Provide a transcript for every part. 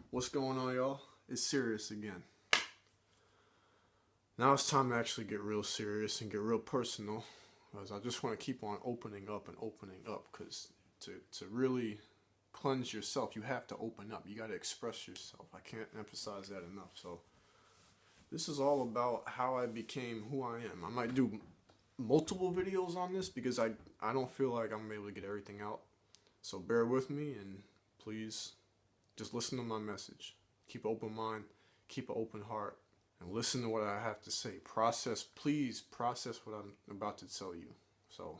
What's going on, y'all? It's Sirius again. Now it's time to actually get real serious and get real personal, because I just want to keep on opening up, because to really cleanse yourself, you have to open up. You got to express yourself. I can't emphasize that enough. So this is all about how I became who I am. I might do multiple videos on this because I don't feel like I'm able to get everything out. So bear with me and please just listen to my message. Keep an open mind, keep an open heart, and listen to what I have to say. Please process what I'm about to tell you. So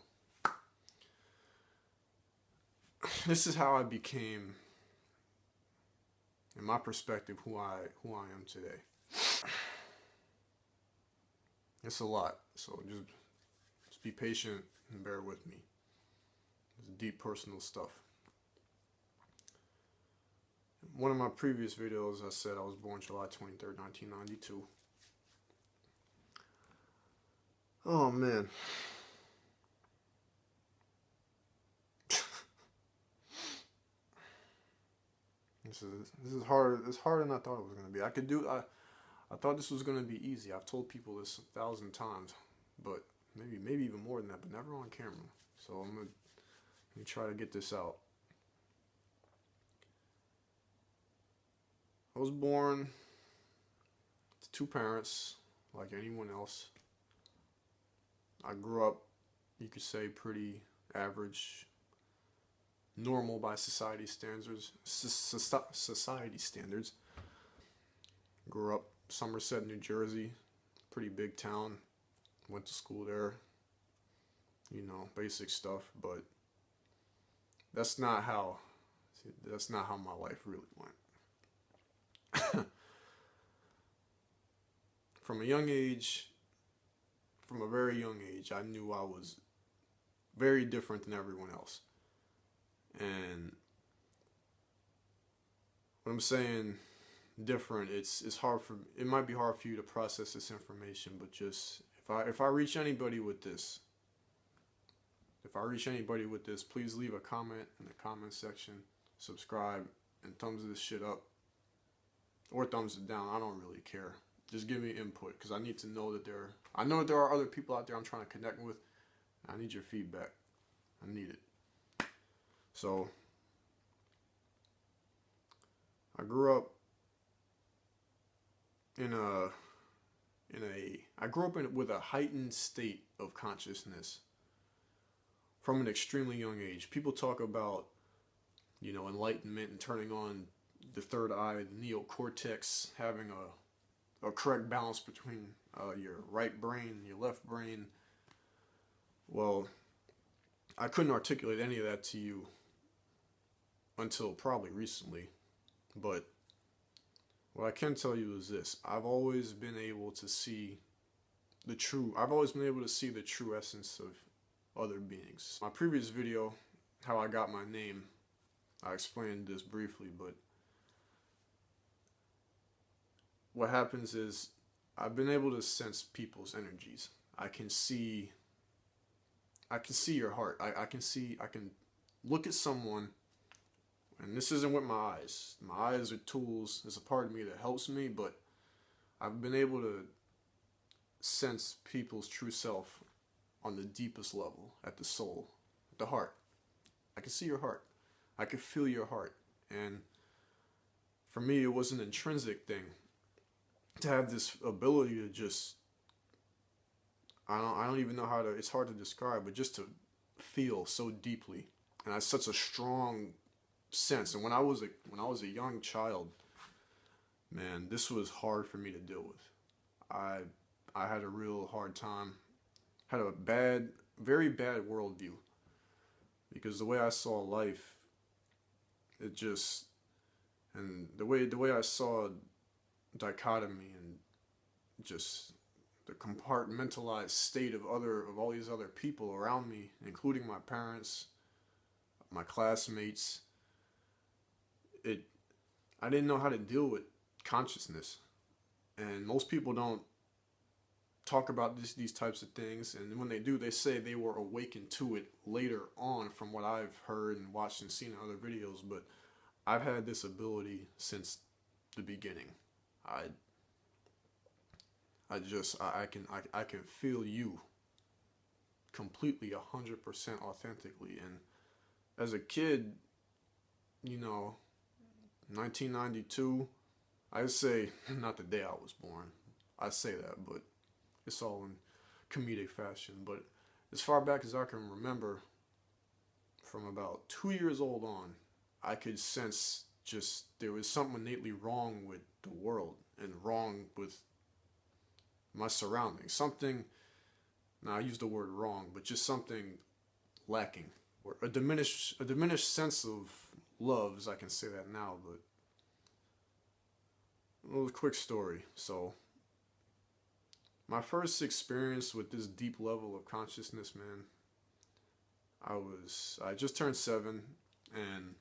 this is how I became, in my perspective, who I am today. It's a lot, so just be patient and bear with me. It's deep personal stuff. One of my previous videos, I said I was born July 23rd, 1992. Oh, man. This is harder. It's harder than I thought it was going to be. I thought this was going to be easy. I've told people this 1,000 times, but maybe even more than that, but never on camera. So I'm going to try to get this out. I was born to two parents, like anyone else. I grew up, you could say, pretty average, normal by society standards. Grew up Somerset, New Jersey, pretty big town. Went to school there. You know, basic stuff, but that's not how my life really went. From a very young age, I knew I was very different than everyone else. And when I'm saying different, it might be hard for you to process this information, but just if I reach anybody with this, please leave a comment in the comment section, subscribe, and thumbs this shit up or thumbs it down. I don't really care. Just give me input, because I need to know that I know that there are other people out there I'm trying to connect with. I need your feedback. I need it. So I grew up with a heightened state of consciousness from an extremely young age. People talk about, enlightenment and turning on the third eye, the neocortex, having a correct balance between your right brain and your left brain. Well, I couldn't articulate any of that to you until probably recently, but what I can tell you is this: I've always been able to see the true essence of other beings. My previous video, how I got my name, I explained this briefly, but what happens is I've been able to sense people's energies. I can see your heart. I can look at someone, and this isn't with my eyes. My eyes are tools. There's a part of me that helps me, but I've been able to sense people's true self on the deepest level, at the soul, the heart. I can see your heart. I can feel your heart. And for me, it was an intrinsic thing to have this ability to just, I don't even know how to, it's hard to describe, but just to feel so deeply. And I had such a strong sense. And when I was a young child, man, this was hard for me to deal with. I had a real hard time. Had a very bad worldview, because the way I saw life, and the way I saw dichotomy and just the compartmentalized state of all these other people around me, including my parents, my classmates, I didn't know how to deal with consciousness. And most people don't talk about these types of things, and when they do, they say they were awakened to it later on, from what I've heard and watched and seen in other videos. But I've had this ability since the beginning. I I can feel you completely 100% authentically. And as a kid, you know, 1992, I say not the day I was born. I say that, but it's all in comedic fashion. But as far back as I can remember, from about 2 years old on, I could sense just there was something innately wrong with the world and wrong with my surroundings. Something, now I use the word wrong, but just something lacking, or a diminished sense of love, as I can say that now. But a little quick story. So my first experience with this deep level of consciousness, man, I just turned 7, and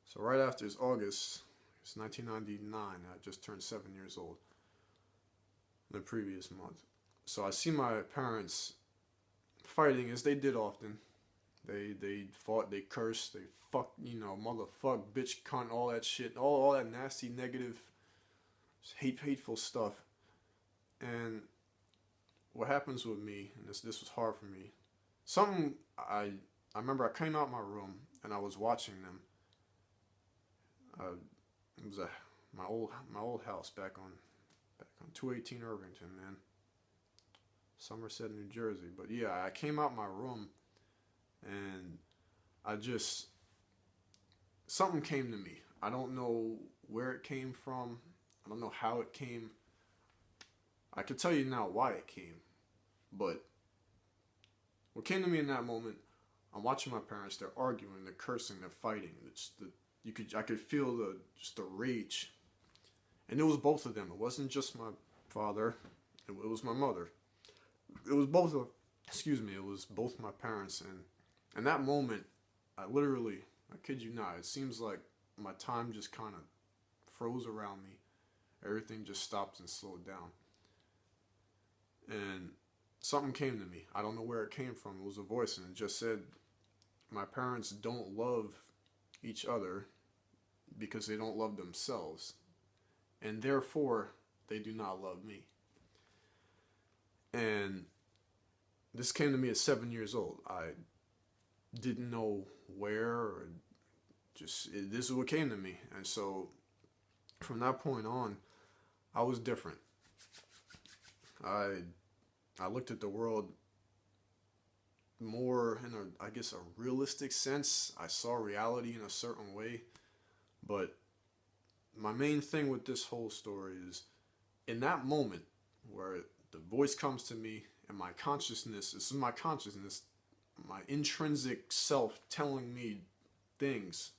so right after, it's August, it's 1999, I just turned 7 years old the previous month. So I see my parents fighting, as they did often. They fought, they cursed, they fucked, motherfuck, bitch, cunt, all that shit, all that nasty, negative, hateful stuff. And what happens with me, and this was hard for me. I remember I came out my room and I was watching them. It was my old house back on 218 Irvington, man, Somerset, New Jersey. But yeah, I came out my room and something came to me. I don't know where it came from. I don't know how it came. I can tell you now why it came, but what came to me in that moment, I'm watching my parents. They're arguing, they're cursing, they're fighting. I could feel the rage, and it was both of them. It wasn't just my father. It was my mother. It was both it was both my parents. And in that moment, I kid you not, it seems like my time just kind of froze around me. Everything just stopped and slowed down. And something came to me. I don't know where it came from. It was a voice, and it just said, my parents don't love each other because they don't love themselves, and therefore they do not love me. And this came to me at 7 years old. I didn't know where, or this is what came to me. And so from that point on, I was different. I looked at the world more in a realistic sense. I saw reality in a certain way. But my main thing with this whole story is, in that moment where the voice comes to me and my consciousness, my intrinsic self telling me things,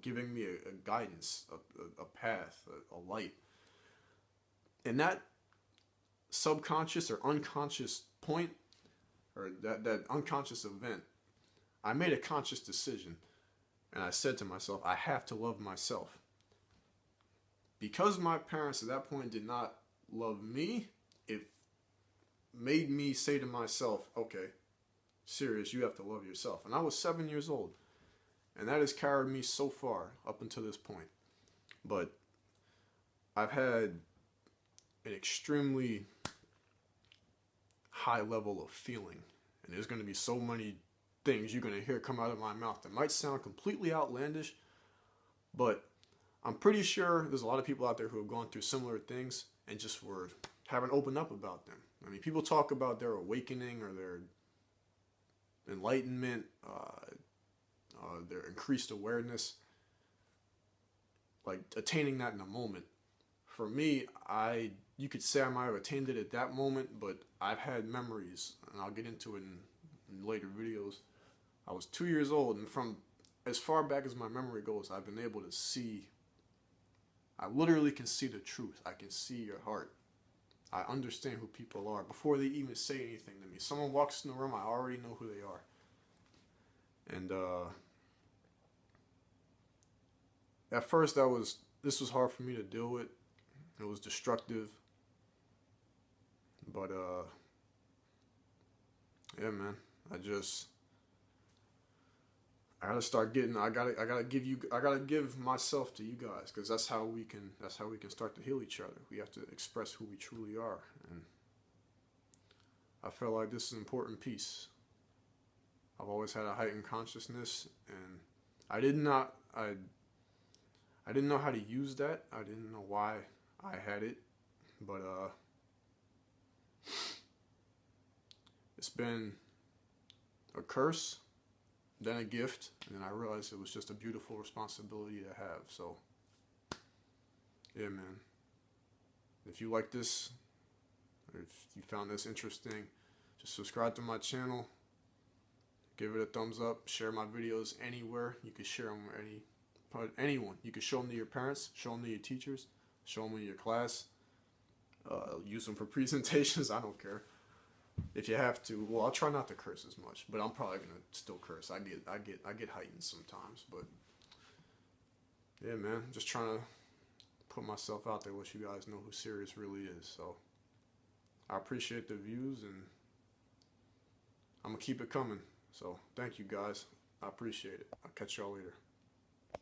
giving me a guidance, a path, a light. In that subconscious or unconscious point, or that unconscious event, I made a conscious decision, and I said to myself, I have to love myself. Because my parents at that point did not love me, it made me say to myself, okay, Sirius, you have to love yourself. And I was 7 years old, and that has carried me so far up until this point. But I've had an extremely high level of feeling, and there's going to be so many things you're going to hear come out of my mouth that might sound completely outlandish, but I'm pretty sure there's a lot of people out there who have gone through similar things and just haven't opened up about them. I mean, people talk about their awakening or their enlightenment, their increased awareness, like attaining that in a moment. For me, you could say I might have attained it at that moment, but I've had memories, and I'll get into it in later videos. I was 2 years old, and from as far back as my memory goes, I've been able to see. I literally can see the truth. I can see your heart. I understand who people are before they even say anything to me. Someone walks in the room, I already know who they are. And at first, this was hard for me to deal with. It was destructive. But yeah, man, I gotta start getting. I gotta give myself to you guys, because that's how we can start to heal each other. We have to express who we truly are, and I feel like this is an important piece. I've always had a heightened consciousness, and I didn't know how to use that. I didn't know why I had it, but it's been a curse, then a gift, and then I realized it was just a beautiful responsibility to have. So yeah, man, if you like this, or if you found this interesting, just subscribe to my channel, give it a thumbs up, share my videos anywhere. You can share them with anyone. You can show them to your parents, show them to your teachers, show them in your class, use them for presentations. I don't care. If you have to, well, I'll try not to curse as much, but I'm probably gonna still curse. I get heightened sometimes, but yeah, man, just trying to put myself out there, let you guys know who Sirius really is. So I appreciate the views, and I'm gonna keep it coming. So thank you guys. I appreciate it. I'll catch y'all later.